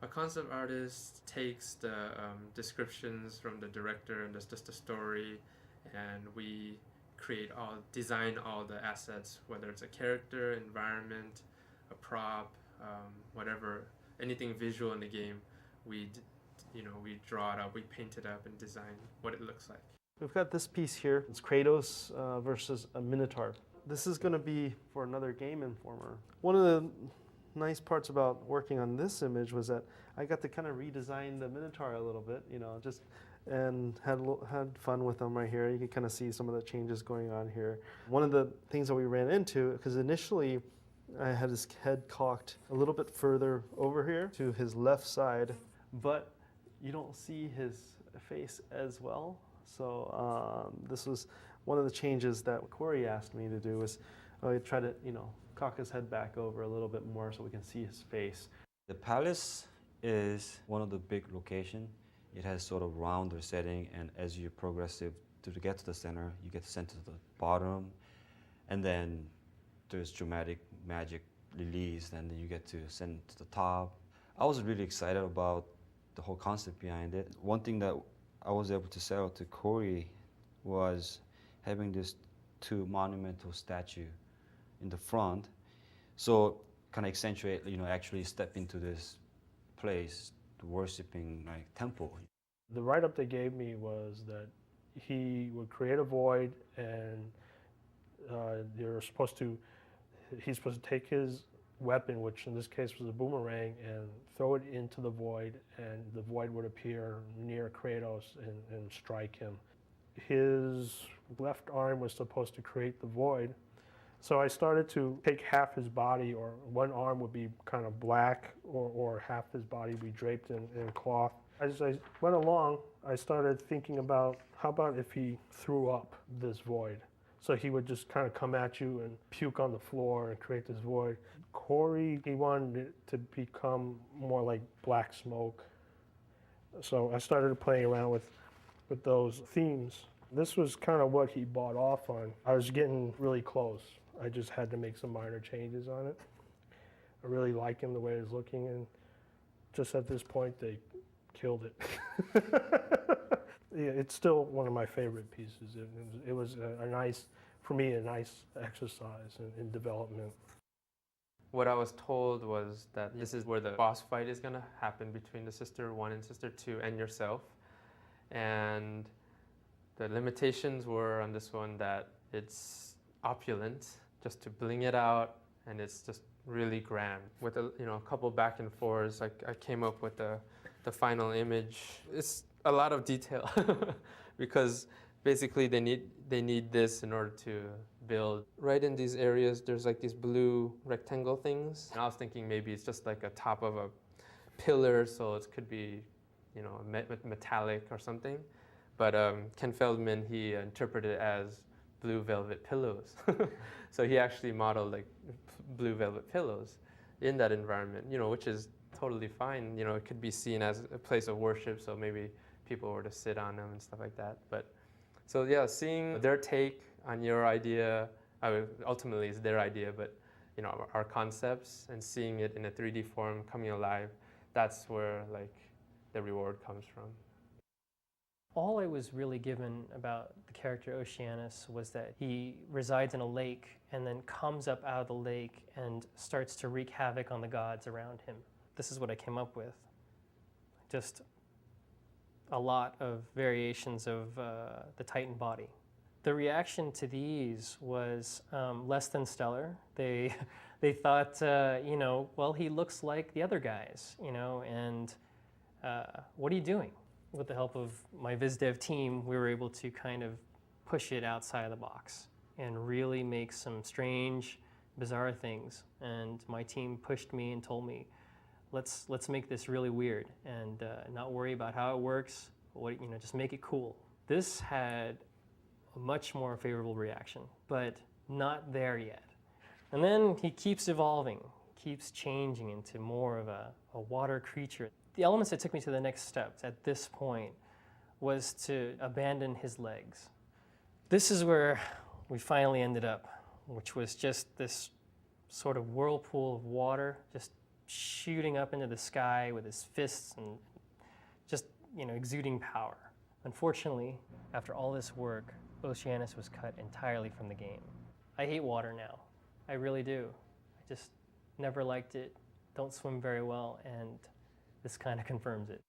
A concept artist takes the descriptions from the director and just the story, and we design all the assets, whether it's a character, environment, a prop, whatever, anything visual in the game. We, we draw it up, we paint it up, and design what it looks like. We've got this piece here. It's Kratos versus a Minotaur. This is going to be for another Game Informer. One of the nice parts about working on this image was that I got to kind of redesign the Minotaur a little bit, and had fun with them right here. You can kind of see some of the changes going on here. One of the things that we ran into, because initially I had his head cocked a little bit further over here to his left side, but you don't see his face as well. So this was one of the changes that Corey asked me to do, was try to, cock his head back over a little bit more so we can see his face. The palace is one of the big locations. It has sort of rounder setting, and as you progressive to get to the center, you get sent to the bottom, and then there's dramatic magic release, and then you get to send to the top. I was really excited about the whole concept behind it. One thing that I was able to sell to Corey was having this two monumental statue in the front, so kind of accentuate, actually step into this place, worshiping like temple. The write-up they gave me was that he would create a void, and he's supposed to take his weapon, which in this case was a boomerang, and throw it into the void, and the void would appear near Kratos and strike him. His left arm was supposed to create the void. So I started to take half his body, or one arm would be kind of black, or half his body would be draped in cloth. As I went along, I started thinking about, how about if he threw up this void? So he would just kind of come at you and puke on the floor and create this void. Corey, he wanted it to become more like black smoke. So I started playing around with those themes. This was kind of what he bought off on. I was getting really close. I just had to make some minor changes on it. I really like him the way he's looking, and just at this point, they killed it. Yeah, it's still one of my favorite pieces. It was for me, a nice exercise in development. What I was told was that this is where the boss fight is going to happen between the Sister 1 and Sister 2 and yourself. And the limitations were on this one that it's opulent, just to bling it out, and it's just really grand. With a couple back and forths, I came up with the final image. It's a lot of detail because basically they need this in order to build. Right in these areas, there's like these blue rectangle things. And I was thinking maybe it's just like a top of a pillar, so it could be, metallic or something. But Ken Feldman, he interpreted it as blue velvet pillows. So he actually modeled like blue velvet pillows in that environment, which is totally fine. It could be seen as a place of worship, so maybe people were to sit on them and stuff like that. But so yeah, seeing their take on your idea, ultimately it's their idea, but our concepts, and seeing it in a 3D form coming alive, that's where like the reward comes from. All I was really given about the character Oceanus was that he resides in a lake and then comes up out of the lake and starts to wreak havoc on the gods around him. This is what I came up with. Just a lot of variations of the Titan body. The reaction to these was less than stellar. They thought, well, he looks like the other guys, and what are you doing? With the help of my VizDev team, we were able to kind of push it outside of the box and really make some strange, bizarre things. And my team pushed me and told me, let's make this really weird and not worry about how it works. Just make it cool. This had a much more favorable reaction, but not there yet. And then he keeps evolving, keeps changing into more of a water creature. The elements that took me to the next steps at this point was to abandon his legs. This is where we finally ended up, which was just this sort of whirlpool of water just shooting up into the sky with his fists and just, exuding power. Unfortunately, after all this work, Oceanus was cut entirely from the game. I hate water now. I really do. I just never liked it, don't swim very well, and this kind of confirms it.